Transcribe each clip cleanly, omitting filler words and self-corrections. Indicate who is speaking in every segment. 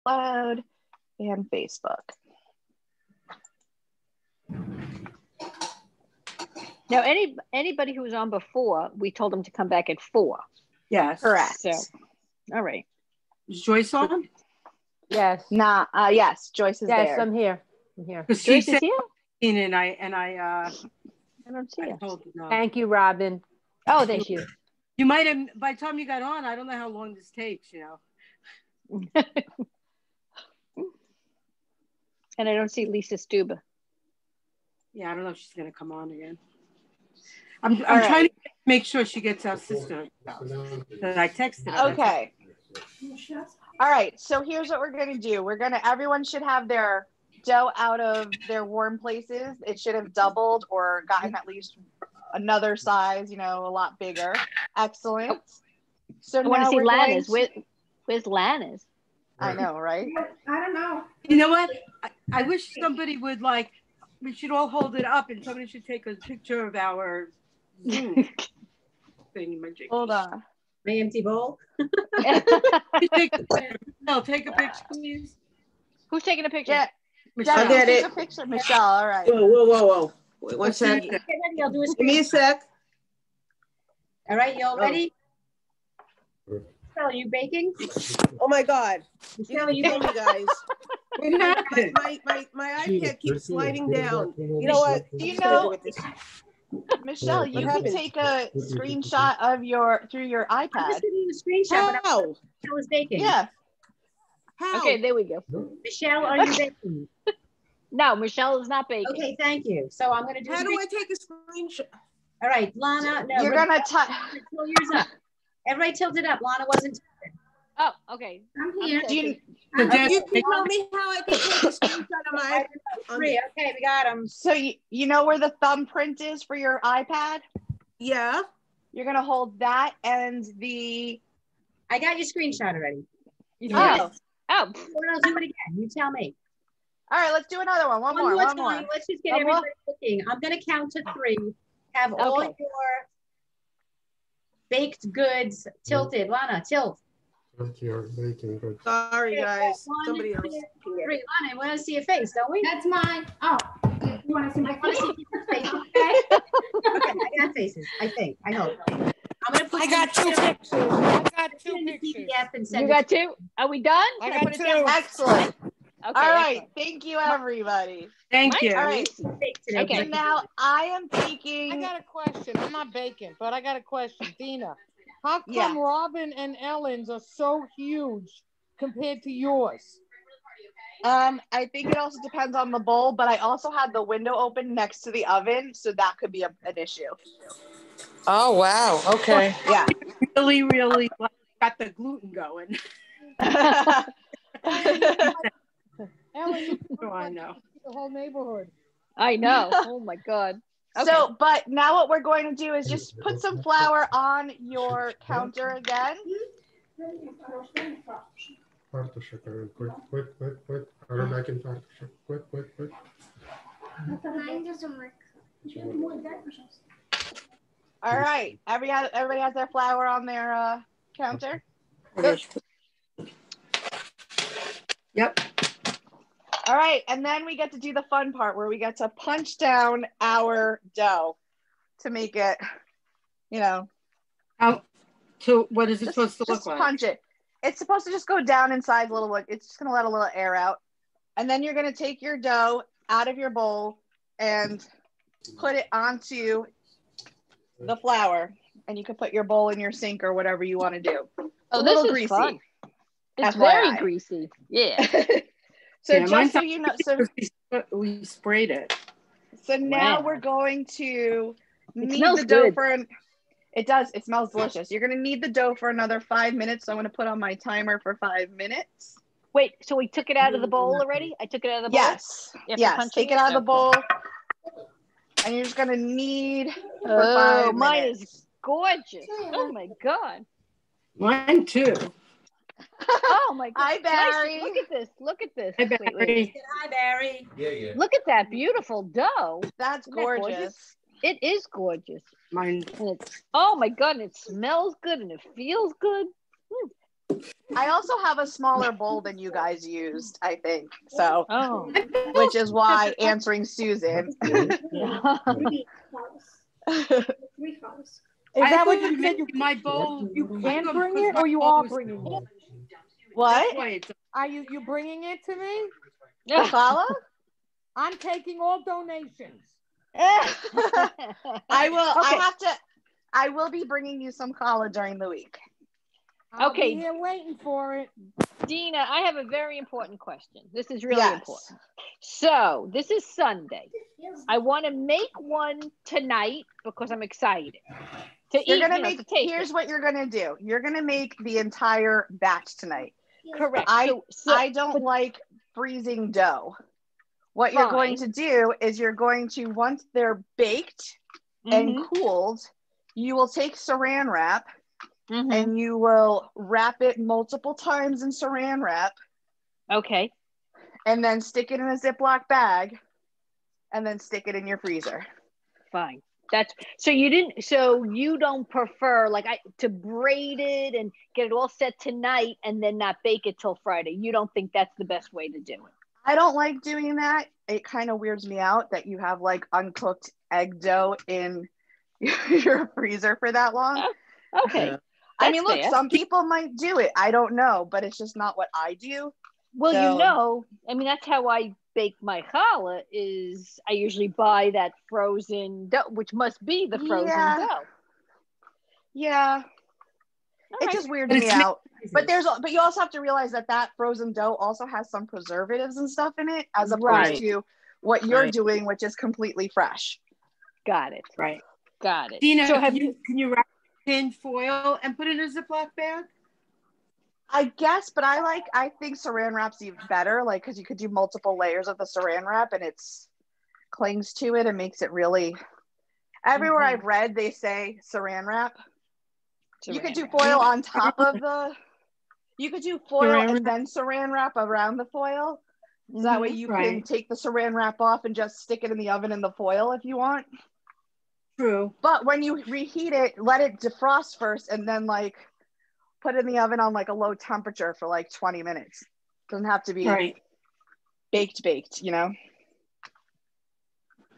Speaker 1: Loud and Facebook.
Speaker 2: Now, anybody who was on before, we told them to come back at 4.
Speaker 3: Yes.
Speaker 1: Correct.
Speaker 2: So, all right.
Speaker 3: Is Joyce on?
Speaker 4: Yes.
Speaker 1: Nah, yes, Joyce is
Speaker 4: Yes,
Speaker 1: there.
Speaker 4: I'm here. I'm here.
Speaker 2: Joyce is here?
Speaker 3: And I
Speaker 2: don't see her.
Speaker 3: told no.
Speaker 4: Thank you, Robin.
Speaker 2: Oh, thank you.
Speaker 3: You might have, by the time you got on, I don't know how long this takes, you know.
Speaker 2: And I don't see Lisa Stuba.
Speaker 3: Yeah, I don't know if she's going to come on again. I'm trying to make sure she gets our sister that I texted her.
Speaker 1: Okay. All right. So here's what we're going to do. Everyone should have their dough out of their warm places. It should have doubled or gotten at least another size, a lot bigger. Excellent. So
Speaker 2: I want to see Lana's. Where's Lana's?
Speaker 1: I know, right?
Speaker 5: I don't know.
Speaker 3: You know what? I wish somebody would we should all hold it up and somebody should take a picture of our Zoom thing.
Speaker 1: Hold on.
Speaker 5: My empty bowl.
Speaker 3: Take a picture, please.
Speaker 2: Who's taking a picture?
Speaker 1: Yeah.
Speaker 3: Michelle.
Speaker 1: I'll get it. A picture, Michelle. All right.
Speaker 5: Whoa. Wait, one sec.
Speaker 6: Get ready, I'll do a
Speaker 5: Give me a sec.
Speaker 6: All right, you all ready? Michelle, are you baking?
Speaker 5: Oh my God.
Speaker 6: Michelle, are you
Speaker 5: Kill me,
Speaker 6: baking?
Speaker 5: guys.
Speaker 3: What happened?
Speaker 5: My iPad keeps sliding down. You know what?
Speaker 1: Michelle, you can take a screenshot of through your
Speaker 6: I'm
Speaker 1: iPad.
Speaker 6: just giving you a screenshot, but
Speaker 5: How?
Speaker 6: Michelle is baking.
Speaker 1: Yeah.
Speaker 5: How?
Speaker 2: Okay, there we go.
Speaker 6: Michelle, are you baking?
Speaker 2: No, Michelle is not baking.
Speaker 6: Okay, thank you. So I'm going to do
Speaker 5: How do I take a screenshot?
Speaker 6: All right, Lana. No,
Speaker 1: You're gonna
Speaker 6: tilt yours up. Everybody tilt it up. Lana wasn't tilted.
Speaker 2: Oh, okay.
Speaker 6: I'm here.
Speaker 1: You
Speaker 5: You can tell me how I can take a screenshot of my
Speaker 6: Three. Okay, we got them.
Speaker 1: So you know where the thumbprint is for your iPad?
Speaker 5: Yeah.
Speaker 1: You're gonna hold that and
Speaker 6: I got your screenshot already. You do
Speaker 1: Oh.
Speaker 6: it.
Speaker 2: Oh,
Speaker 6: Or I'll do it again. You tell me.
Speaker 1: All right, let's do another one. One more.
Speaker 6: Time. Let's just get everybody looking. I'm going to count to 3. Have all your baked goods tilted. Lana, tilt.
Speaker 5: Sorry, guys.
Speaker 6: 1,
Speaker 5: Somebody
Speaker 6: 2,
Speaker 5: else.
Speaker 6: 3. Lana, we want to see your face, don't we?
Speaker 5: That's mine. Oh, you want to see my
Speaker 6: I want to see your face, okay? Okay, I got faces, I think. I hope. I'm going to put
Speaker 7: I got 2 pictures. I got 2
Speaker 6: in the
Speaker 7: pictures.
Speaker 6: PDF and send
Speaker 2: you got 2? Are we done?
Speaker 7: I
Speaker 2: Can
Speaker 7: got
Speaker 2: put it
Speaker 7: 2.
Speaker 2: down?
Speaker 1: Excellent.
Speaker 2: Okay,
Speaker 1: All right.
Speaker 2: excellent.
Speaker 1: Thank you, everybody.
Speaker 3: Thank you.
Speaker 1: All right.
Speaker 2: Okay.
Speaker 1: So now I am taking.
Speaker 7: I got a question. I'm not baking, but I got a question. Dina, how come
Speaker 1: Yeah.
Speaker 7: Robin and Ellen's are so huge compared to yours?
Speaker 1: I think it also depends on the bowl, but I also had the window open next to the oven, so that could be an issue.
Speaker 7: Oh, wow. Okay.
Speaker 1: Yeah.
Speaker 3: Really, really got the gluten going.
Speaker 7: Ellen, you
Speaker 3: I know.
Speaker 7: the whole neighborhood.
Speaker 2: I know. Oh my God. Okay.
Speaker 1: So, but now what we're going to do is just put some flour on your counter again.
Speaker 8: Quick. Order back in partnership. Quick.
Speaker 5: Mine doesn't work.
Speaker 1: All right. Everybody has their flour on their counter.
Speaker 3: Yep.
Speaker 1: All right, and then we get to do the fun part where we get to punch down our dough to make it,
Speaker 3: So what is it supposed to look
Speaker 1: just
Speaker 3: like?
Speaker 1: punch it. It's supposed to just go down inside a little bit. It's just going to let a little air out. And then you're going to take your dough out of your bowl and put it onto the flour. And you can put your bowl in your sink or whatever you want to do.
Speaker 2: Oh,
Speaker 1: a
Speaker 2: this
Speaker 1: little
Speaker 2: is
Speaker 1: greasy.
Speaker 2: fun. It's
Speaker 1: FYI.
Speaker 2: very greasy. Yeah.
Speaker 1: So
Speaker 3: Yeah,
Speaker 1: just so you know,
Speaker 3: we sprayed it.
Speaker 1: So now
Speaker 2: Wow.
Speaker 1: we're going to knead
Speaker 2: smells
Speaker 1: the dough
Speaker 2: good.
Speaker 1: it does. It smells delicious. You're going to knead the dough for another 5 minutes. So I'm going to put on my timer for 5 minutes.
Speaker 2: Wait, so we took it out of the bowl already? I took it out of the bowl?
Speaker 1: Yes.
Speaker 2: After
Speaker 1: Yes.
Speaker 2: punching
Speaker 1: Take it out of the
Speaker 2: Okay.
Speaker 1: bowl. And you're just going to knead for
Speaker 2: Oh,
Speaker 1: 5
Speaker 2: mine
Speaker 1: minutes.
Speaker 2: is gorgeous. Oh my God.
Speaker 3: Mine too.
Speaker 2: Oh my God.
Speaker 1: Hi, Barry.
Speaker 2: Nice. Look at this. Look at this.
Speaker 3: Hi,
Speaker 2: Wait.
Speaker 3: Barry.
Speaker 6: Hi, Barry.
Speaker 8: Yeah.
Speaker 2: Look at that beautiful dough.
Speaker 1: That's
Speaker 2: Isn't that gorgeous?
Speaker 1: gorgeous.
Speaker 2: It is gorgeous.
Speaker 3: Mine.
Speaker 2: And it's, oh my God, and it smells good and it feels good.
Speaker 1: I also have a smaller bowl than you guys used, I think. So,
Speaker 2: Oh.
Speaker 1: which is why answering Susan.
Speaker 2: Yeah.
Speaker 7: Is that what
Speaker 3: thought
Speaker 7: you said? You,
Speaker 3: my bowl?
Speaker 7: you can't bring it, or you are bringing it?
Speaker 1: What?
Speaker 7: Are you bringing it to me?
Speaker 1: Challah?
Speaker 7: I'm taking all donations.
Speaker 1: I will.
Speaker 2: Okay.
Speaker 1: I will be bringing you some challah during the week.
Speaker 7: I'll
Speaker 2: Okay.
Speaker 7: be here waiting for it.
Speaker 2: Dina, I have a very important question. This is really
Speaker 1: Yes.
Speaker 2: important. So this is Sunday. I want to make one tonight because I'm excited to
Speaker 1: You're
Speaker 2: eat.
Speaker 1: gonna
Speaker 2: To
Speaker 1: make.
Speaker 2: taste
Speaker 1: Here's
Speaker 2: it.
Speaker 1: what you're gonna do. You're gonna make the entire batch tonight.
Speaker 2: Correct.
Speaker 1: I
Speaker 2: So
Speaker 1: don't like freezing dough. What you're going to do is you're going to, once they're baked and cooled, you will take saran wrap and you will wrap it multiple times in saran wrap.
Speaker 2: Okay.
Speaker 1: And then stick it in a Ziploc bag and then stick it in your freezer.
Speaker 2: Fine. That's so you don't prefer to braid it and get it all set tonight and then not bake it till Friday. You don't think that's the best way to do it?
Speaker 1: I don't like doing that. It kind of weirds me out that you have like uncooked egg dough in your freezer for that long.
Speaker 2: Okay.
Speaker 1: I mean, look, some people might do it. I don't know, but it's just not what I do.
Speaker 2: Well, so, I mean, that's how I bake my challah. Is I usually buy that frozen dough, which must be the frozen dough.
Speaker 1: Yeah. It just weirds me out. But you also have to realize that frozen dough also has some preservatives and stuff in it, as opposed to what you're doing, which is completely fresh.
Speaker 2: Got it.
Speaker 3: Right.
Speaker 2: Got it.
Speaker 3: Dina,
Speaker 2: so
Speaker 3: can you wrap tin foil and put it in a Ziploc bag?
Speaker 1: I guess, but I think saran wrap's even better, like, because you could do multiple layers of the saran wrap and it's clings to it and makes it really. Everywhere I've read, they say saran wrap. You could do foil on top of the. You could do foil and then saran wrap around the foil. So that way you can take the saran wrap off and just stick it in the oven in the foil if you want.
Speaker 3: True.
Speaker 1: But when you reheat it, let it defrost first and then like put it in the oven on like a low temperature for like 20 minutes. Doesn't have to be baked, you know?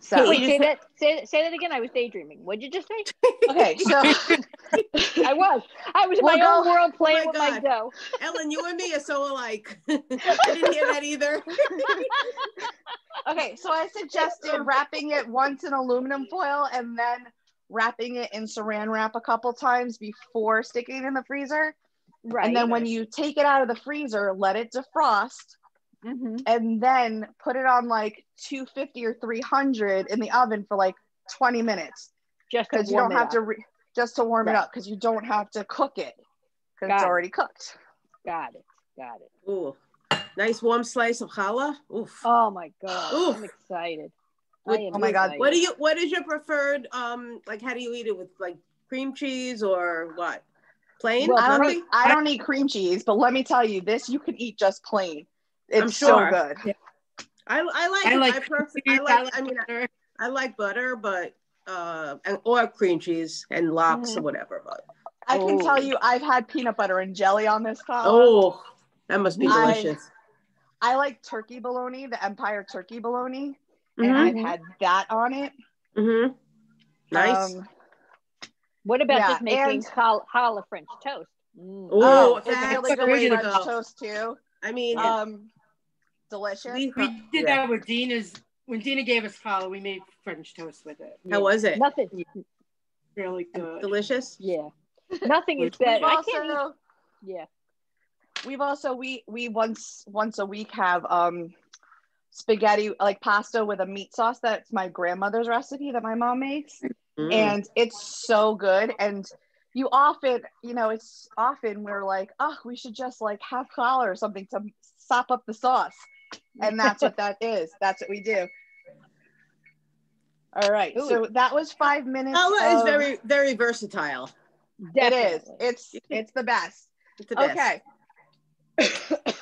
Speaker 1: So
Speaker 2: wait, say that again. I was daydreaming. What'd you just say?
Speaker 1: Okay, so
Speaker 2: I was in my own world playing with my dough.
Speaker 5: Ellen, you and me are so alike. I didn't hear that either.
Speaker 1: Okay, so I suggested wrapping it once in aluminum foil and then wrapping it in saran wrap a couple times before sticking it in the freezer. Right. And then when you take it out of the freezer, let it defrost. And then put it on like 250 or 300 in the oven for like 20 minutes. Just because you don't have to just to warm it up, because you don't have to cook it because it's already cooked.
Speaker 2: Got it.
Speaker 5: Ooh, nice warm slice of challah. Oof.
Speaker 2: Oh my god. Oof. I'm excited.
Speaker 1: Oh my god.
Speaker 5: What is your preferred like, how do you eat it, with like cream cheese or what? Plain?
Speaker 1: Well, I don't eat cream cheese, but let me tell you, this you can eat just plain. It's so good.
Speaker 5: Yeah. I like butter, but or cream cheese and lox or whatever. But
Speaker 1: I can tell you, I've had peanut butter and jelly on this challah.
Speaker 5: Oh, that must be delicious.
Speaker 1: I like turkey bologna, the Empire turkey bologna, and I've had that on it.
Speaker 5: Nice.
Speaker 2: What about just making challah French toast?
Speaker 5: Oh,
Speaker 1: it's really good with French toast too.
Speaker 5: I mean,
Speaker 1: delicious.
Speaker 3: We did that with when Dina gave us challah, we made French toast with it.
Speaker 5: How was it?
Speaker 2: Nothing.
Speaker 3: Really good.
Speaker 5: Delicious?
Speaker 2: Yeah. Nothing is better.
Speaker 1: We've also we once a week have spaghetti, like pasta with a meat sauce. That's my grandmother's recipe that my mom makes. And it's so good. And you often, it's often we're like, oh, we should just like have challah or something to sop up the sauce. And that's what that is. That's what we do. All right. Ooh. So that was 5 minutes.
Speaker 5: Challah is very, very versatile.
Speaker 1: Definitely. It is. It's the best.
Speaker 5: It's the best.
Speaker 1: Okay.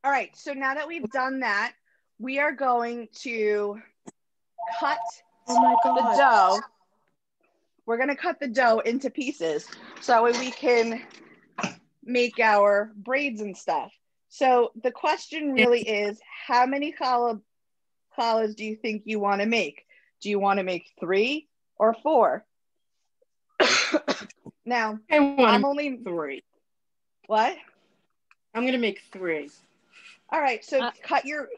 Speaker 1: All right. So now that we've done that, we are going to cut the dough. We're going to cut the dough into pieces so we can make our braids and stuff. So the question really is, how many challahs do you think you want to make? Do you want to make 3 or 4? Now, I'm only
Speaker 3: 3.
Speaker 1: What?
Speaker 3: I'm going to make 3.
Speaker 1: All right, so cut your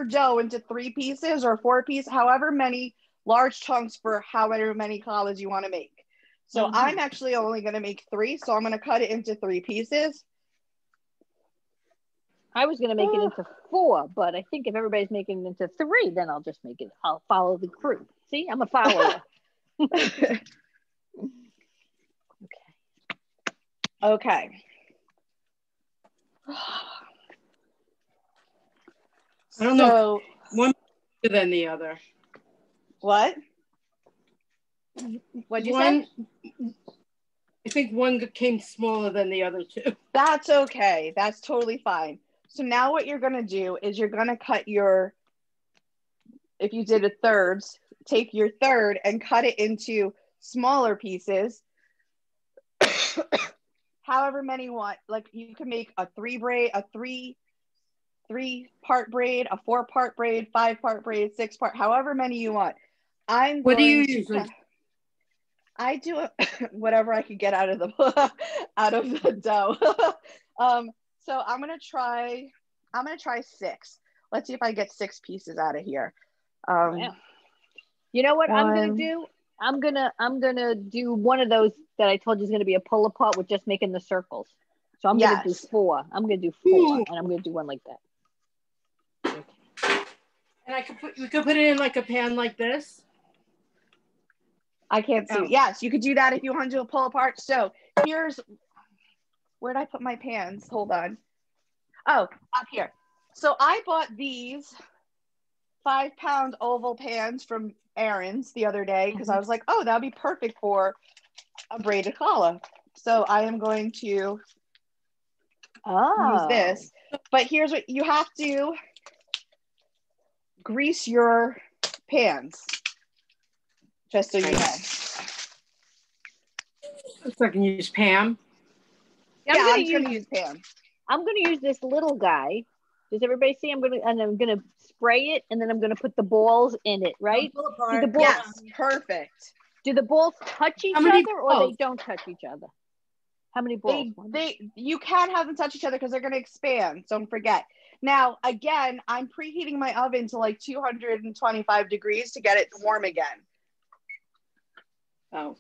Speaker 1: dough into 3 pieces or 4 pieces, however many large chunks for however many challahs you want to make. So I'm actually only going to make 3, so I'm going to cut it into 3 pieces.
Speaker 2: I was going to make it into 4, but I think if everybody's making it into 3, then I'll follow the crew. See, I'm a follower.
Speaker 1: Okay.
Speaker 3: I don't know. One bigger than the other.
Speaker 1: What?
Speaker 2: What'd you say?
Speaker 3: I think one came smaller than the other 2.
Speaker 1: That's okay. That's totally fine. So now what you're going to do is you're going to cut if you did a thirds, take your third and cut it into smaller pieces. However many you want. Like you can make a 3-part braid, a 4-part braid, 5-part braid, 6-part, however many you want.
Speaker 3: What do you usually?
Speaker 1: I do whatever I could get out of the dough. So I'm gonna try 6. Let's see if I get 6 pieces out of here.
Speaker 2: Yeah. You know what I'm gonna do? I'm gonna do one of those that I told you is gonna be a pull apart with just making the circles. So I'm gonna do 4. I'm gonna do 4, and I'm gonna do one like that.
Speaker 3: And we could put it in like a pan like this.
Speaker 1: I can't see. Yes, you could do that if you want to do a pull apart. So where'd I put my pans? Hold on. Oh, up here. So I bought these 5-pound oval pans from Aaron's the other day because I was like, oh, that'd be perfect for a braided challah. So I am going to use this. But here's what you have to grease your pans. Just so you know.
Speaker 3: So I can use Pam.
Speaker 1: I'm just gonna use Pam.
Speaker 2: I'm gonna use this little guy. Does everybody see? I'm gonna spray it, and then I'm gonna put the balls in it. Right?
Speaker 6: Pull apart.
Speaker 2: Do the balls,
Speaker 1: yes, perfect.
Speaker 2: Do the balls touch each other, or they don't touch each other? How many balls?
Speaker 1: You can't have them touch each other because they're gonna expand. Don't forget. Now, again, I'm preheating my oven to like 225 degrees to get it warm again.
Speaker 3: Oh,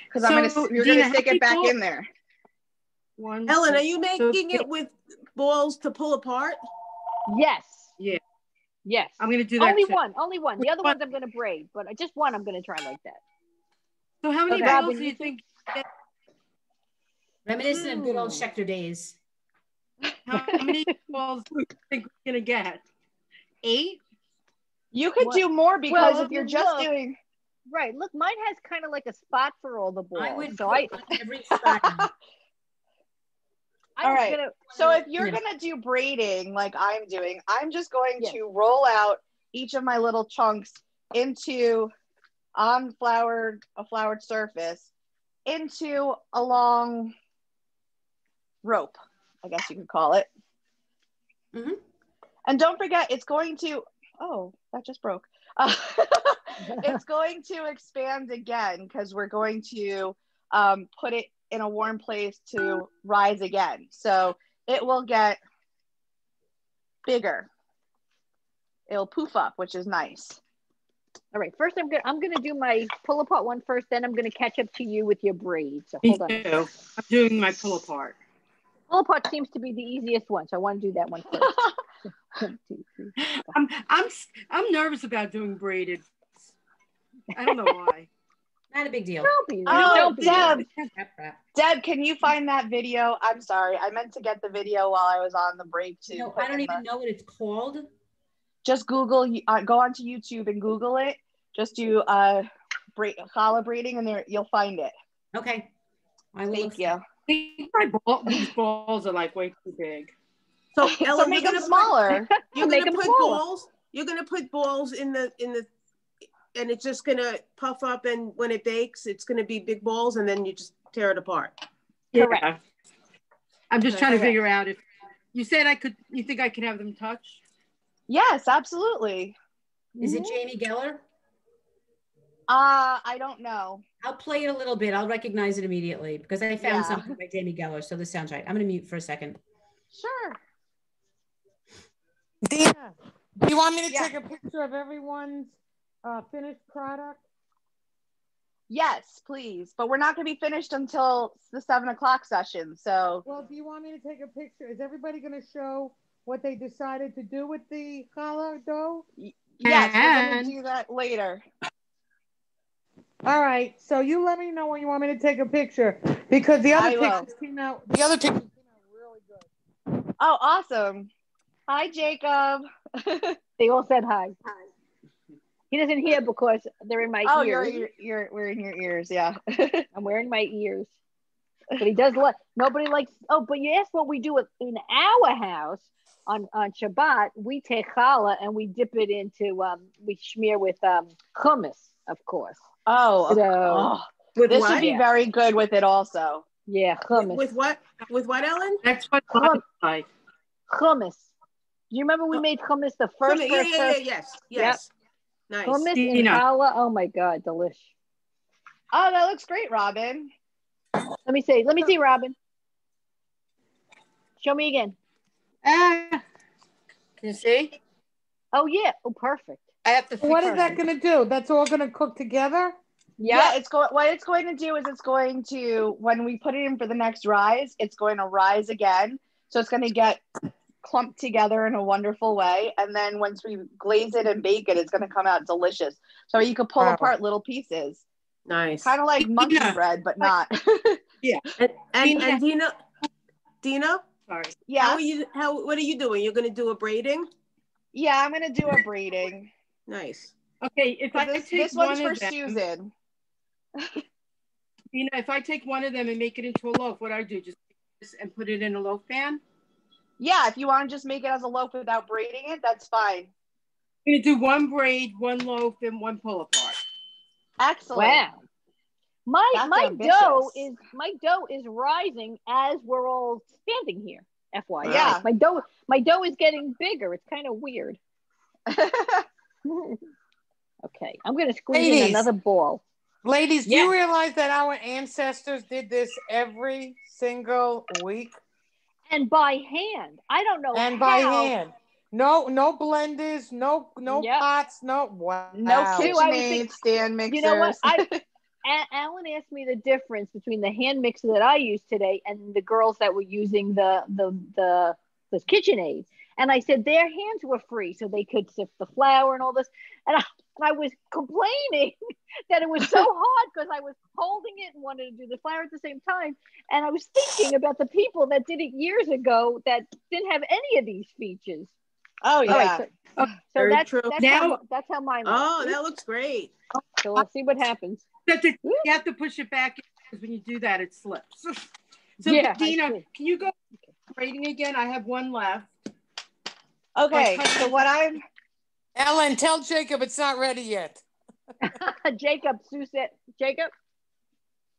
Speaker 1: because you're gonna stick it back in there.
Speaker 5: Ellen, are you making it with balls to pull apart?
Speaker 2: Yes.
Speaker 3: Yeah.
Speaker 2: Yes.
Speaker 3: I'm gonna do that.
Speaker 2: Only one. The other ones I'm gonna braid, but just one I'm gonna try like that.
Speaker 3: So how many balls do you think?
Speaker 6: Reminiscent of good old Schechter days.
Speaker 3: How many balls do you think we're gonna get? 8?
Speaker 1: You could do more because if you're just doing.
Speaker 2: Right. Look, mine has kind of like a spot for all the balls.
Speaker 6: I would every spot.
Speaker 1: All right. So if you're gonna do braiding like I'm doing, I'm just going to roll out each of my little chunks into a floured surface into a long rope, I guess you could call it.
Speaker 6: Mm-hmm.
Speaker 1: And don't forget, it's going to. Oh, that just broke. It's going to expand again because we're going to put it in a warm place to rise again. So it will get bigger. It'll poof up, which is nice.
Speaker 2: All right. First, I'm gonna do my pull apart one first. Then I'm gonna catch up to you with your braid. So hold on.
Speaker 3: I'm doing my pull apart.
Speaker 2: Pull apart seems to be the easiest one, so I want to do that one first. 1, 2, 3, 4.
Speaker 3: I'm nervous about doing braided. I don't know why.
Speaker 6: Not a big deal.
Speaker 1: Deb, can you find that video? I'm sorry, I meant to get the video while I was on the break too.
Speaker 6: No, I don't even know what it's called.
Speaker 1: Just Google, go onto YouTube and Google it. Just do challah braiding, and there you'll find it.
Speaker 6: Okay, I will.
Speaker 1: Thank you.
Speaker 3: These balls are like way too big.
Speaker 5: So
Speaker 1: Ellen, make them smaller.
Speaker 5: You're gonna put balls. You're gonna put balls in the, and it's just gonna puff up, and when it bakes, it's gonna be big balls, and then you just tear it apart.
Speaker 2: Correct.
Speaker 3: I'm just trying to figure out if you said I could. You think I could have them touch?
Speaker 1: Yes, absolutely.
Speaker 6: Is it Jamie Geller?
Speaker 1: I don't know.
Speaker 6: I'll play it a little bit. I'll recognize it immediately because I found something by Jamie Geller. So this sounds right. I'm going to mute for a second.
Speaker 1: Sure.
Speaker 7: Dina, do you want me to take a picture of everyone's finished product?
Speaker 1: Yes, please. But we're not going to be finished until the 7 o'clock session. So.
Speaker 7: Well, do you want me to take a picture? Is everybody going to show what they decided to do with the challah dough?
Speaker 1: Yes, we're going to do that later.
Speaker 7: All right. So you let me know when you want me to take a picture because the other pictures came out. The other pictures came out really good.
Speaker 1: Oh, awesome. Hi, Jacob.
Speaker 2: They all said hi. He doesn't hear because they're in my ears.
Speaker 1: Oh, we're in your ears, yeah.
Speaker 2: I'm wearing my ears. But he does nobody likes, but you asked what we do in our house on Shabbat. We take challah and we dip it into, we smear with hummus, of course.
Speaker 1: This would be very good with it also.
Speaker 2: Yeah, hummus.
Speaker 5: With what? With what, Ellen?
Speaker 3: That's what I like.
Speaker 2: Hummus. Do you remember we made hummus the first?
Speaker 5: Yes. Yep. Nice.
Speaker 2: Hummus and challah. Oh my God, delish.
Speaker 1: Oh, that looks great, Robin.
Speaker 2: Let me see, Robin. Show me again.
Speaker 3: Can you see?
Speaker 2: Oh yeah. Oh, perfect.
Speaker 3: I have to.
Speaker 7: What is that going to do? That's all going to cook together?
Speaker 1: Yeah, what it's going to do is it's going to, when we put it in for the next rise, it's going to rise again. So it's going to get clumped together in a wonderful way. And then once we glaze it and bake it, it's going to come out delicious. So you could pull apart little pieces.
Speaker 5: Nice.
Speaker 1: Kind of like monkey bread, but not.
Speaker 5: Yeah. And Dina? Sorry.
Speaker 1: Yeah.
Speaker 5: What are you doing? You're going to do a braiding?
Speaker 1: Yeah, I'm going to do a braiding.
Speaker 5: Nice.
Speaker 3: Okay, if I take
Speaker 1: this
Speaker 3: one
Speaker 1: one's for
Speaker 3: of them,
Speaker 1: Susan.
Speaker 3: If I take one of them and make it into a loaf, what do I do? Just take this and put it in a loaf pan?
Speaker 1: Yeah, if you want to just make it as a loaf without braiding it, that's fine.
Speaker 3: I'm going to do one braid, one loaf, and one pull apart.
Speaker 1: Excellent.
Speaker 2: Wow. My dough is rising as we're all standing here. FYI.
Speaker 1: Yeah.
Speaker 2: My dough is getting bigger. It's kind of weird. Okay, I'm going to squeeze in another ball.
Speaker 7: Ladies, do you realize that our ancestors did this every single week?
Speaker 2: And by hand. I don't know
Speaker 7: And by hand. No blenders, no pots, no
Speaker 1: KitchenAid, stand mixers.
Speaker 2: You know what? Alan asked me the difference between the hand mixer that I use today and the girls that were using the KitchenAid. And I said their hands were free, so they could sift the flour and all this. And I was complaining that it was so hard because I was holding it and wanted to do the flour at the same time. And I was thinking about the people that did it years ago that didn't have any of these features.
Speaker 1: Oh, yeah.
Speaker 2: Right, so that's true. That's how mine looks.
Speaker 5: Oh, that looks great.
Speaker 2: So we'll see what happens.
Speaker 3: You have to push it back because when you do that, it slips. So, Dina, can you go braiding again? I have one left.
Speaker 1: Okay, so what
Speaker 7: Ellen, tell Jacob it's not ready yet.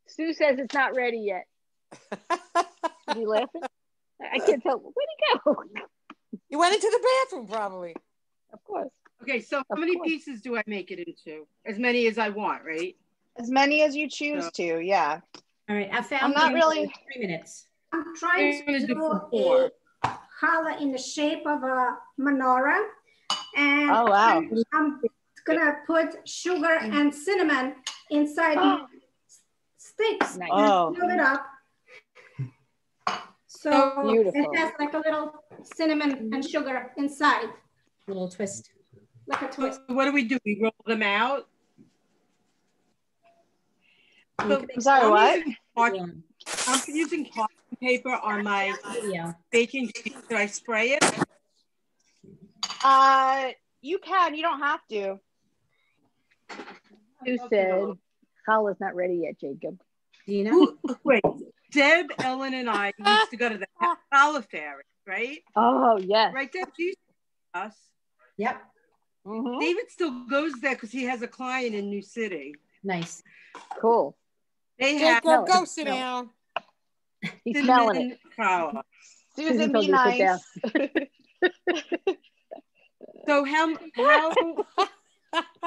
Speaker 2: Sue says it's not ready yet. Is he laughing? I can't tell. Where'd he go?
Speaker 7: He went into the bathroom, probably.
Speaker 2: Of course.
Speaker 3: Okay, so how many pieces do I make it into? As many as I want, right?
Speaker 1: As many as you choose to, yeah.
Speaker 6: All right,
Speaker 1: I'm not really
Speaker 6: 3 minutes.
Speaker 9: I'm trying to do a challah in the shape of a menorah. And I'm gonna put sugar and cinnamon inside sticks and fill it up. So
Speaker 2: beautiful.
Speaker 9: It has like a little cinnamon and sugar inside.
Speaker 6: A little twist.
Speaker 9: Like a twist.
Speaker 3: What do? We roll them out?
Speaker 1: So, I'm sorry, what?
Speaker 3: I'm using parchment paper on my baking sheet. Should I spray it?
Speaker 1: You can. You don't have to.
Speaker 2: You said challah's not ready yet, Jacob.
Speaker 6: Dina?
Speaker 3: Wait, Deb, Ellen, and I used to go to the challah fair, right?
Speaker 2: Oh, yes.
Speaker 3: Right, Deb? You used to us.
Speaker 6: Yep.
Speaker 2: Mm-hmm.
Speaker 3: David still goes there because he has a client in New City.
Speaker 6: Nice.
Speaker 2: Cool.
Speaker 7: Jacob, go sit down.
Speaker 2: He's smelling it.
Speaker 3: Challah.
Speaker 1: Susan, be nice.
Speaker 3: So how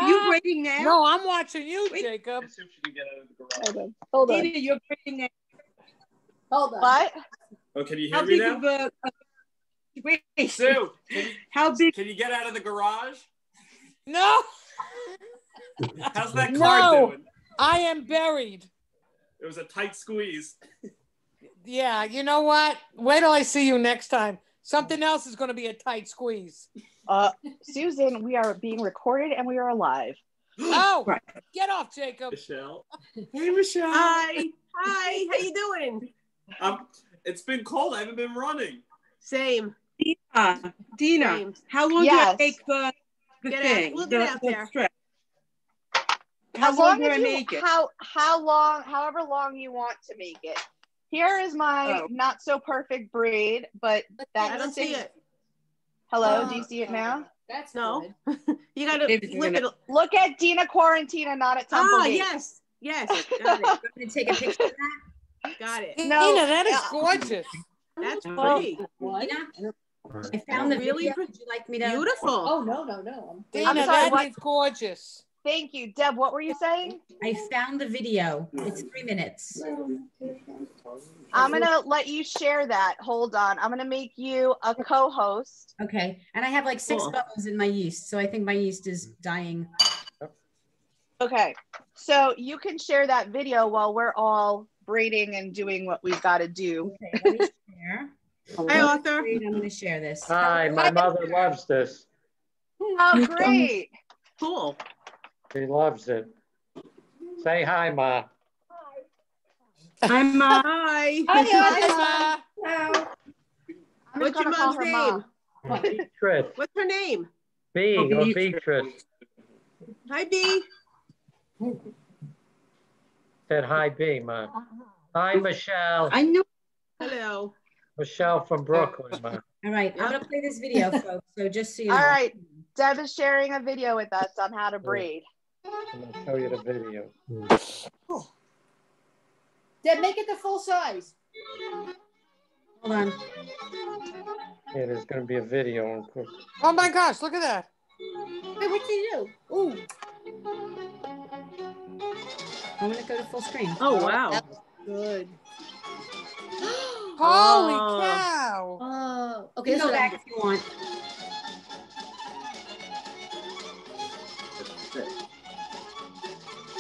Speaker 3: you braiding now?
Speaker 7: No, I'm watching you, Jacob.
Speaker 2: Hold on.
Speaker 3: Dina, you're braiding now.
Speaker 2: Hold on.
Speaker 1: What?
Speaker 10: Oh, can you hear
Speaker 3: How
Speaker 10: me
Speaker 3: big
Speaker 10: now?
Speaker 3: of a wait,
Speaker 10: Sue,
Speaker 3: how big?
Speaker 10: Can you get out of the garage?
Speaker 7: No.
Speaker 10: How's that card doing?
Speaker 7: I am buried.
Speaker 10: It was a tight squeeze.
Speaker 7: Yeah, you know what? Wait till I see you next time. Something else is going to be a tight squeeze.
Speaker 1: Susan, we are being recorded and we are live.
Speaker 7: Oh,
Speaker 3: right.
Speaker 7: Get off, Jacob.
Speaker 10: Michelle. Hey, Michelle.
Speaker 5: Hi. How you doing?
Speaker 10: It's been cold. I haven't been running.
Speaker 5: Same.
Speaker 3: Dina,
Speaker 5: Same.
Speaker 3: how long do I make the thing?
Speaker 5: We'll get out there.
Speaker 3: Strip?
Speaker 1: As long as you, however long you want to make it. Here is my not so perfect braid, but that's
Speaker 5: I don't see it.
Speaker 1: Hello, do you see it now?
Speaker 2: That's
Speaker 5: no. You gotta flip it.
Speaker 1: Look at Dina Quarantina, not at Tumbleweed.
Speaker 5: Yes. Got it.
Speaker 6: I'm gonna take a picture of that.
Speaker 5: Got it.
Speaker 1: No,
Speaker 7: Dina, that is gorgeous.
Speaker 5: That's pretty.
Speaker 6: Dina, I found the video. Would you like me to?
Speaker 5: Beautiful.
Speaker 2: Oh no.
Speaker 7: Dina,
Speaker 1: I'm sorry,
Speaker 7: that is gorgeous.
Speaker 1: Thank you. Deb, what were you saying?
Speaker 6: I found the video. It's 3 minutes.
Speaker 1: I'm going to let you share that. Hold on. I'm going to make you a co-host.
Speaker 6: Okay. And I have like 6 bubbles in my yeast. So I think my yeast is dying.
Speaker 1: Okay. So you can share that video while we're all braiding and doing what we've got to do.
Speaker 6: Okay, let me share.
Speaker 5: Hi, Arthur.
Speaker 6: I'm going to share this.
Speaker 11: Hi, my mother loves this.
Speaker 1: Oh, great.
Speaker 5: Cool.
Speaker 11: She loves it. Say hi, Ma.
Speaker 3: Hi, Ma.
Speaker 5: Hi.
Speaker 1: Hi,
Speaker 5: Ma. What's your mom's name?
Speaker 11: Beatrice.
Speaker 5: What's her name?
Speaker 11: B or Beatrice.
Speaker 5: Hi, B.
Speaker 11: Said hi, B, Ma. Hi, Michelle.
Speaker 3: I knew.
Speaker 5: Hello.
Speaker 11: Michelle from Brooklyn, Ma.
Speaker 6: All right, I'm going to play this video, folks. So just so you know.
Speaker 1: All right. Deb is sharing a video with us on how to braid.
Speaker 11: I'm going to show you the video.
Speaker 2: Deb, make it the full size.
Speaker 6: Hold on.
Speaker 11: Yeah, there's going to be a video.
Speaker 7: Oh my gosh, look at that.
Speaker 2: Hey, what'd you do? Ooh.
Speaker 6: I'm going to go to full screen.
Speaker 5: Oh, wow.
Speaker 2: That was good.
Speaker 7: Holy cow.
Speaker 2: Oh, okay.
Speaker 6: You can go back if you want.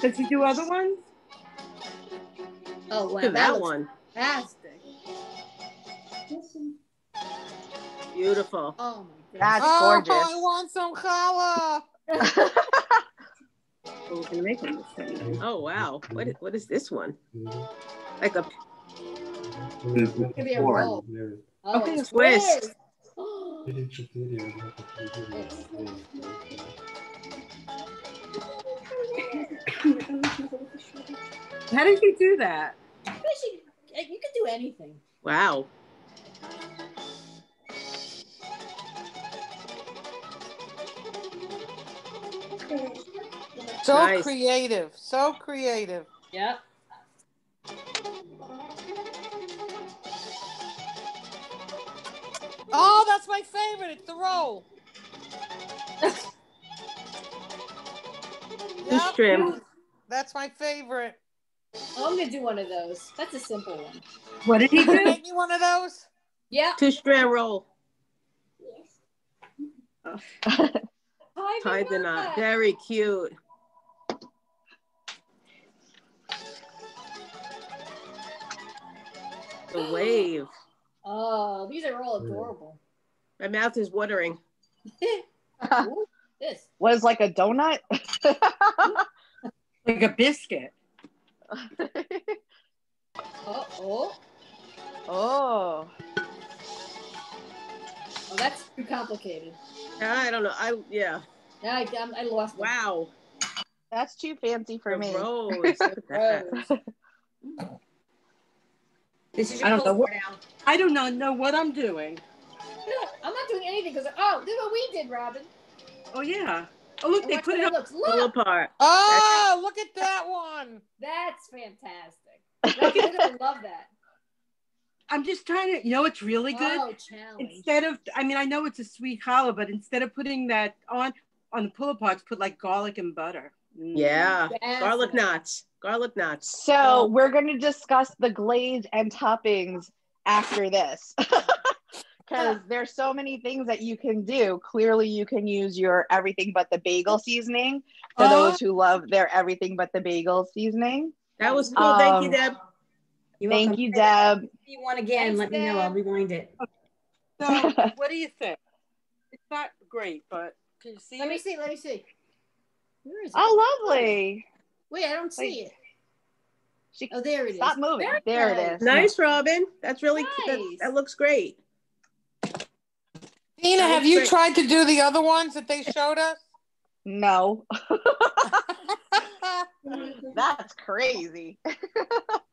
Speaker 3: Does he do other ones?
Speaker 2: Oh, wow.
Speaker 5: That one.
Speaker 2: Fantastic.
Speaker 5: Beautiful.
Speaker 2: Oh, my
Speaker 1: That's
Speaker 2: God.
Speaker 1: gorgeous.
Speaker 7: I want some challah.
Speaker 5: We're gonna make one this time. Oh wow! What is this one? Like a
Speaker 2: It could be a roll. Oh,
Speaker 5: okay,
Speaker 2: it's
Speaker 5: twist.
Speaker 3: How did you do that?
Speaker 2: You can do anything.
Speaker 5: Wow.
Speaker 7: So
Speaker 5: Nice.
Speaker 7: creative. So creative.
Speaker 2: Yep.
Speaker 7: Oh, that's my favorite. It's the roll.
Speaker 5: This trim.
Speaker 7: That's my favorite.
Speaker 2: Oh, I'm gonna do one of those. That's a simple one.
Speaker 3: What did he do?
Speaker 7: Make me one of those?
Speaker 2: Yeah.
Speaker 5: 2-strand roll.
Speaker 2: Yes.
Speaker 5: Tied the knot. Very cute. The wave.
Speaker 2: Oh, these are all adorable.
Speaker 5: My mouth is watering.
Speaker 2: Ooh, this.
Speaker 1: What is like a donut?
Speaker 3: Like a biscuit.
Speaker 2: Oh.
Speaker 1: Oh.
Speaker 2: Oh, that's too complicated.
Speaker 5: I don't know. Yeah.
Speaker 2: I lost it.
Speaker 5: Wow.
Speaker 1: That's too fancy for me.
Speaker 5: Rose. Look at that.
Speaker 6: This is
Speaker 3: I
Speaker 6: your
Speaker 3: don't know
Speaker 6: pull
Speaker 3: what,
Speaker 6: now.
Speaker 3: I do not know what I'm doing.
Speaker 2: I'm not doing anything because this is what we did, Robin.
Speaker 3: Oh yeah. Oh look, they put it up.
Speaker 5: Pull apart.
Speaker 7: Oh, look at that one.
Speaker 2: That's fantastic. You're gonna love that.
Speaker 3: I'm just trying to, it's really good.
Speaker 9: Oh, challenge.
Speaker 3: Instead of, I mean, I know it's a sweet challah, but instead of putting that on the pull-aparts, put like garlic and butter.
Speaker 5: Yeah, garlic knots. Garlic knots.
Speaker 1: So we're going to discuss the glaze and toppings after this. Because there's so many things that you can do. Clearly, you can use your everything but the bagel seasoning for those who love their everything but the bagel seasoning.
Speaker 5: That was cool. Thank you, Deb.
Speaker 1: Thank you, Deb.
Speaker 6: If you want again, let me know. I'll rewind it.
Speaker 3: So, what do you think? It's not great, but can you see
Speaker 6: Let me see. Where is it?
Speaker 1: Oh, lovely.
Speaker 6: Wait, I don't see it. Oh, there it is.
Speaker 1: Stop moving.
Speaker 6: Very
Speaker 1: there
Speaker 6: nice.
Speaker 1: it is.
Speaker 5: Nice, Robin. That's really
Speaker 6: Nice.
Speaker 5: that looks great.
Speaker 7: Dina, have you tried to do the other ones that they showed us?
Speaker 1: No. That's crazy.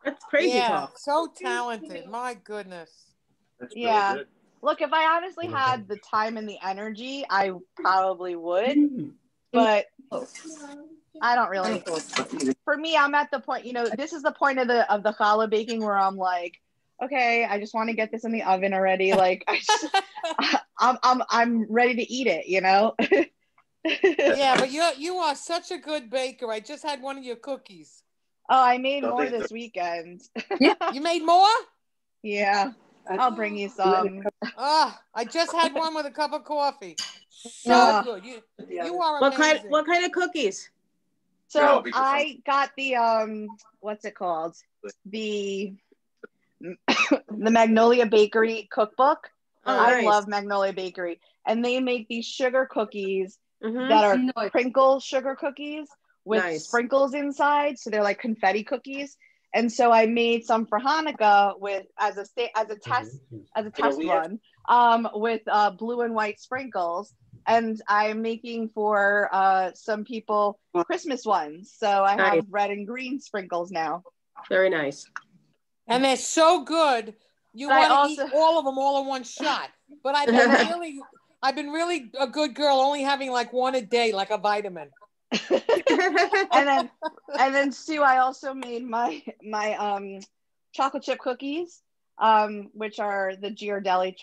Speaker 5: That's crazy
Speaker 7: Yeah,
Speaker 5: talk.
Speaker 7: so talented. My goodness.
Speaker 10: That's
Speaker 1: Yeah.
Speaker 10: really good.
Speaker 1: Look, if I honestly had the time and the energy, I probably would. But I don't really. For me, I'm at the point, this is the point of the challah baking where I'm like, okay, I just want to get this in the oven already. Like I'm ready to eat it,
Speaker 7: Yeah, but you are such a good baker. I just had one of your cookies.
Speaker 1: Oh, I made more this weekend.
Speaker 7: You made more?
Speaker 1: Yeah, I'll bring you some.
Speaker 7: I just had one with a cup of coffee. So good. You are amazing.
Speaker 5: What kind of cookies?
Speaker 1: So I got the what's it called? The Magnolia Bakery cookbook. I love Magnolia Bakery, and they make these sugar cookies that are crinkle sugar cookies with sprinkles inside, so they're like confetti cookies. And so I made some for Hanukkah as a test run with blue and white sprinkles, and I'm making for some people Christmas ones. So I have red and green sprinkles now.
Speaker 5: Very nice.
Speaker 7: And they're so good. You want to eat all of them all in one shot. But I've been really a good girl, only having like one a day, like a vitamin.
Speaker 1: and then Sue, I also made my chocolate chip cookies, which are the Ghirardelli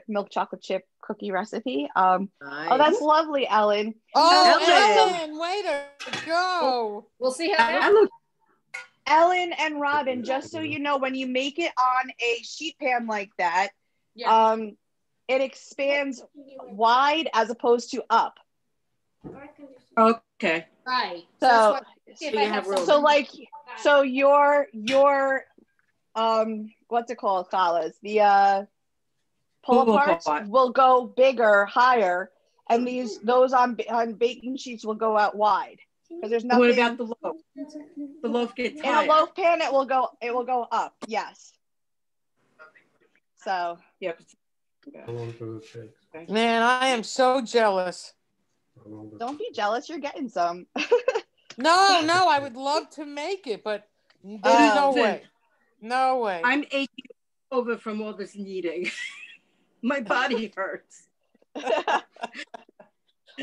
Speaker 1: milk chocolate chip cookie recipe. Oh, that's lovely, Ellen.
Speaker 7: Ellen, way to go.
Speaker 6: We'll see how that looks.
Speaker 1: Ellen and Robin, just so you know, when you make it on a sheet pan like that, it expands wide as opposed to up.
Speaker 3: Okay.
Speaker 6: Right.
Speaker 1: So your what's it called, challahs? The pull-aparts will go bigger, higher, and those on baking sheets will go out wide. Because there's nothing.
Speaker 3: What about the loaf? The loaf gets higher.
Speaker 1: In a loaf pan, it will go up. Yes. So.
Speaker 3: Yeah.
Speaker 7: Man, I am so jealous.
Speaker 1: Don't be jealous. You're getting some.
Speaker 7: No, I would love to make it, but there's no way. No way.
Speaker 3: I'm aching over from all this kneading. My body hurts.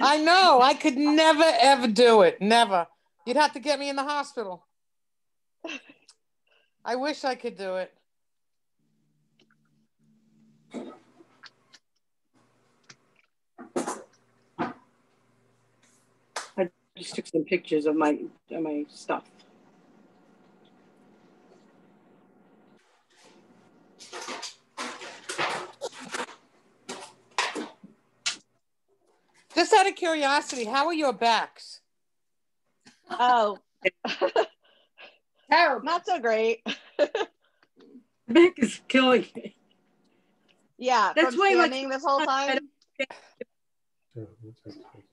Speaker 7: I know. I could never, ever do it. Never. You'd have to get me in the hospital. I wish I could do it.
Speaker 3: I just took some pictures of my stuff.
Speaker 7: Just out of curiosity, how are your backs?
Speaker 1: Oh.
Speaker 6: Terrible.
Speaker 1: Not so great.
Speaker 3: Back is killing me.
Speaker 1: Yeah, that's why standing this whole time.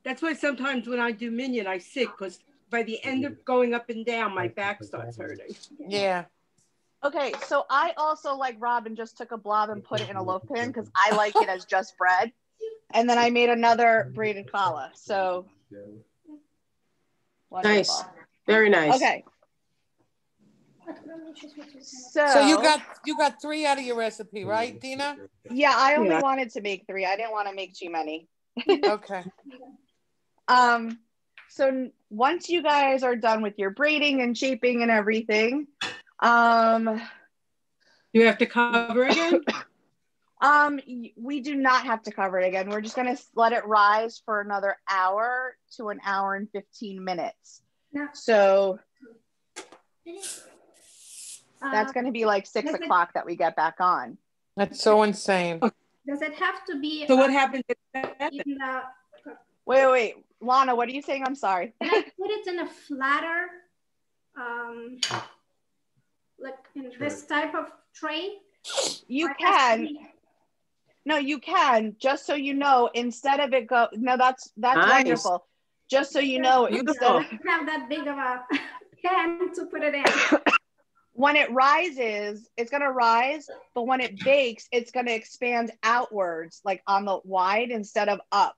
Speaker 3: That's why sometimes when I do minion, I sit because by the end of going up and down, my back starts hurting.
Speaker 7: Yeah.
Speaker 1: Okay, so I also, like Robin, just took a blob and put it in a loaf pan because I like it as just bread. And then I made another braided challah. So wonderful.
Speaker 5: Nice. Very nice.
Speaker 1: Okay.
Speaker 7: So you got 3 out of your recipe, right, Dina?
Speaker 1: Yeah, I only wanted to make 3. I didn't want to make too many.
Speaker 7: Okay.
Speaker 1: So once you guys are done with your braiding and shaping and everything,
Speaker 3: Do you have to cover again?
Speaker 1: We do not have to cover it again. We're just going to let it rise for another hour to an hour and 15 minutes. No. So that's going to be like 6 o'clock that we get back on.
Speaker 7: That's so insane.
Speaker 9: Does it have to be?
Speaker 3: So what happens?
Speaker 1: Wait. Lana, what are you saying? I'm sorry.
Speaker 9: Can I put it in a flatter, like in this type of tray?
Speaker 1: You can. No, you can. Just so you know, instead of it go. No, that's nice. Wonderful. Just so you know, instead of
Speaker 9: have that big of a pan to put it in.
Speaker 1: When it rises, it's going to rise, but when it bakes, it's going to expand outwards, like on the wide instead of up.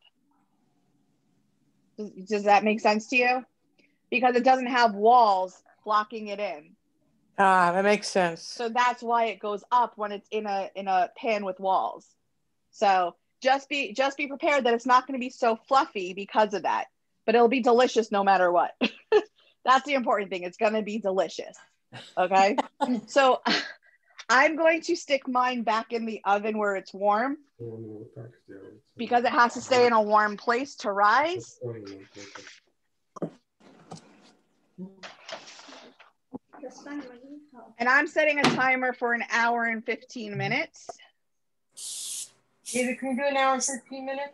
Speaker 1: Does that make sense to you? Because it doesn't have walls blocking it in.
Speaker 7: That makes sense.
Speaker 1: So that's why it goes up when it's in a pan with walls. So just be prepared that it's not going to be so fluffy because of that, but it'll be delicious no matter what. That's the important thing. It's going to be delicious. Okay. So I'm going to stick mine back in the oven where it's warm because it has to stay in a warm place to rise. And I'm setting a timer for an hour and 15 minutes.
Speaker 3: Either can you do an hour and 15 minutes?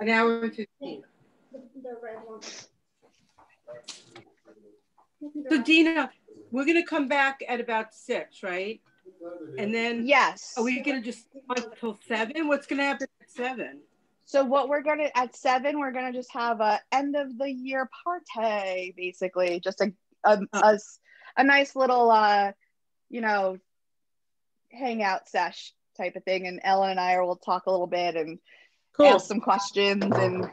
Speaker 3: An hour and 15. So Dina, we're going to come back at about 6, right? And then
Speaker 1: yes.
Speaker 3: Are we going to just until 7? What's going to happen at 7?
Speaker 1: So what we're going to at 7, we're going to just have a end of the year party, basically, just a nice little hangout sesh type of thing, and Ellen and I will talk a little bit and ask some questions, and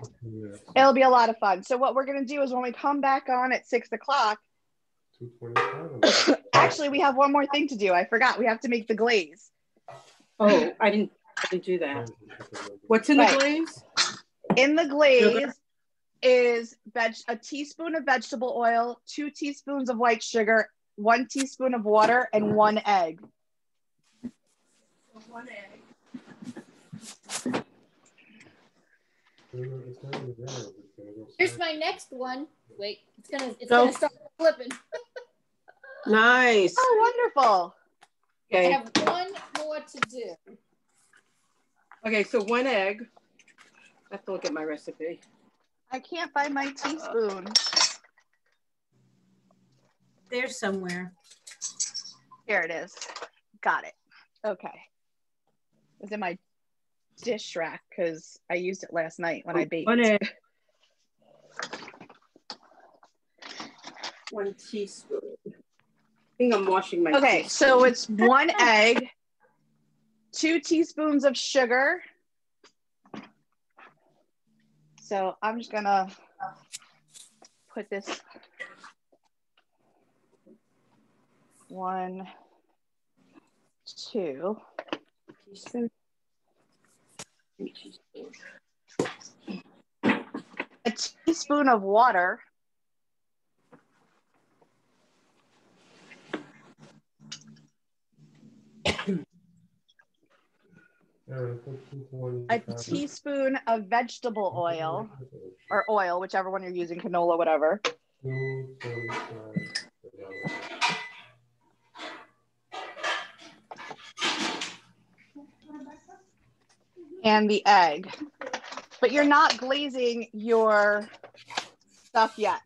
Speaker 1: it'll be a lot of fun. So what we're going to do is when we come back on at 6 o'clock, actually we have one more thing to do. I forgot. We have to make the glaze.
Speaker 3: Oh, I didn't do that. What's in the glaze?
Speaker 1: In the glaze is a teaspoon of vegetable oil, 2 teaspoons of white sugar, 1 teaspoon of water, and 1 egg. 1 egg.
Speaker 2: Here's my next one. Wait, it's gonna start flipping.
Speaker 5: Nice.
Speaker 1: Oh, wonderful.
Speaker 2: Okay. I have one more to do.
Speaker 3: Okay, so 1 egg. I have to look at my recipe.
Speaker 1: I can't find my teaspoon.
Speaker 6: There's somewhere.
Speaker 1: Here it is. Got it. Okay. It was in my dish rack because I used it last night when I baked.
Speaker 3: 1 egg. 1 teaspoon. I think I'm washing my teaspoon.
Speaker 1: So it's 1 egg, 2 teaspoons of sugar. So I'm just gonna put this 1, 2. A teaspoon of water. A teaspoon of vegetable oil, or oil, whichever one you're using, canola, whatever. And the egg. But you're not glazing your stuff yet.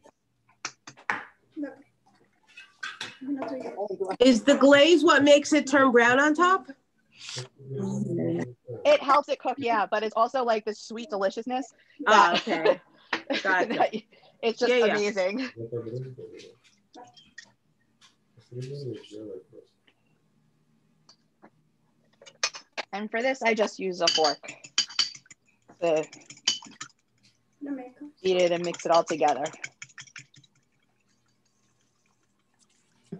Speaker 5: Is the glaze what makes it turn brown on top?
Speaker 1: It helps it cook, yeah, but it's also like the sweet deliciousness.
Speaker 5: Okay. Gotcha.
Speaker 1: It's just amazing. And for this, I just use a fork to eat it and mix it all together.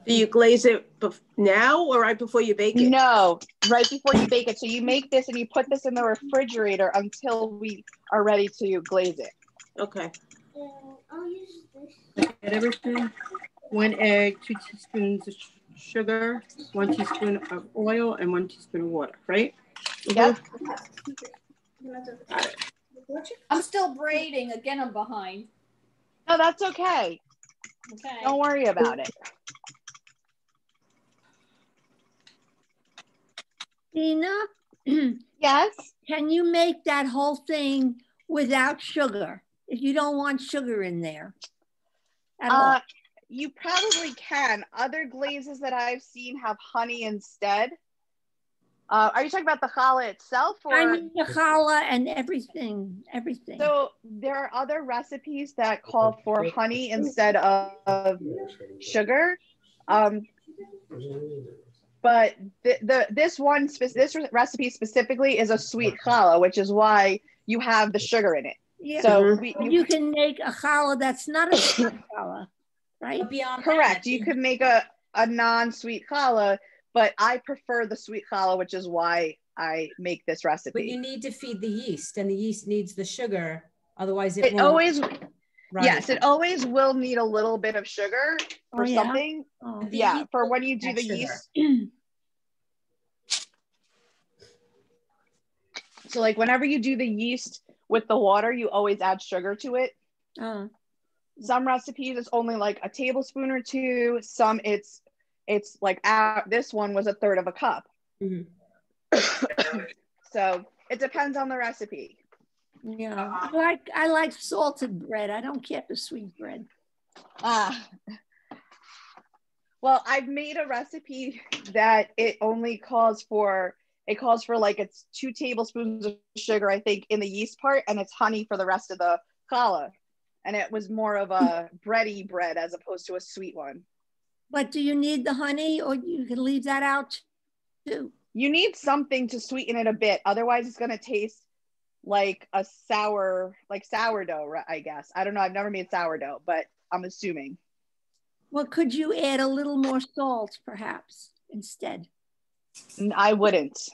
Speaker 5: Do you glaze it now or right before you bake it?
Speaker 1: No, right before you bake it. So you make this and you put this in the refrigerator until we are ready to glaze it.
Speaker 5: Okay.
Speaker 3: I'll use this. Get everything. 1 egg, 2 teaspoons of sugar, 1 teaspoon of oil, and 1 teaspoon of water, right?
Speaker 1: Yep.
Speaker 3: Got it.
Speaker 2: I'm still braiding. Again, I'm behind.
Speaker 1: No, that's okay.
Speaker 2: Okay.
Speaker 1: Don't worry about it.
Speaker 12: Dina?
Speaker 1: Yes?
Speaker 12: Can you make that whole thing without sugar if you don't want sugar in there at all?
Speaker 1: You probably can. Other glazes that I've seen have honey instead. Are you talking about the challah itself? Or?
Speaker 12: I mean the challah and everything.
Speaker 1: So there are other recipes that call for honey instead of sugar. But this recipe specifically is a sweet challah, which is why you have the sugar in it.
Speaker 12: Yeah.
Speaker 1: So
Speaker 12: you can make a challah that's not a sweet challah, right?
Speaker 1: Correct. You could make a non-sweet challah, but I prefer the sweet challah, which is why I make this recipe.
Speaker 6: But you need to feed the yeast, and the yeast needs the sugar. Otherwise, it won't.
Speaker 1: Always.
Speaker 6: Right.
Speaker 1: Yes, it always will need a little bit of sugar for something.
Speaker 12: Oh.
Speaker 1: Yeah, for when you do the yeast. So like whenever you do the yeast with the water, you always add sugar to it. Some recipes it's only like a tablespoon or 2. Some it's like this one was 1/3 of a cup. So it depends on the recipe.
Speaker 12: Yeah, I like salted bread. I don't care for sweet bread.
Speaker 1: Well, I've made a recipe that it only calls for like it's 2 tablespoons of sugar, I think, in the yeast part, and it's honey for the rest of the challah. And it was more of a bready bread as opposed to a sweet one.
Speaker 12: But do you need the honey, or you can leave that out too?
Speaker 1: You need something to sweeten it a bit. Otherwise, it's going to taste like a sourdough, I guess. I don't know. I've never made sourdough, but I'm assuming.
Speaker 12: Well, could you add a little more salt, perhaps, instead?
Speaker 1: I wouldn't.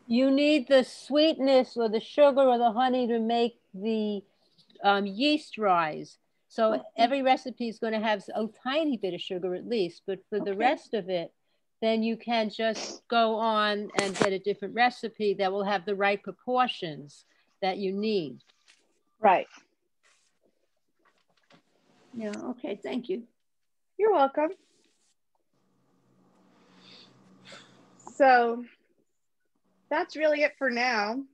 Speaker 4: You need the sweetness or the sugar or the honey to make the yeast rise. So every recipe is going to have a tiny bit of sugar at least, but for the rest of it, then you can just go on and get a different recipe that will have the right proportions that you need.
Speaker 1: Right.
Speaker 12: Yeah, okay, thank you.
Speaker 1: You're welcome. So that's really it for now.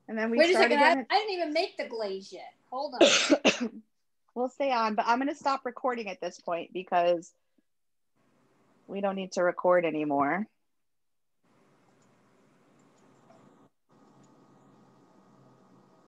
Speaker 1: And then we start again.
Speaker 2: I didn't even make the glaze yet. Hold on.
Speaker 1: We'll stay on, but I'm going to stop recording at this point because we don't need to record anymore.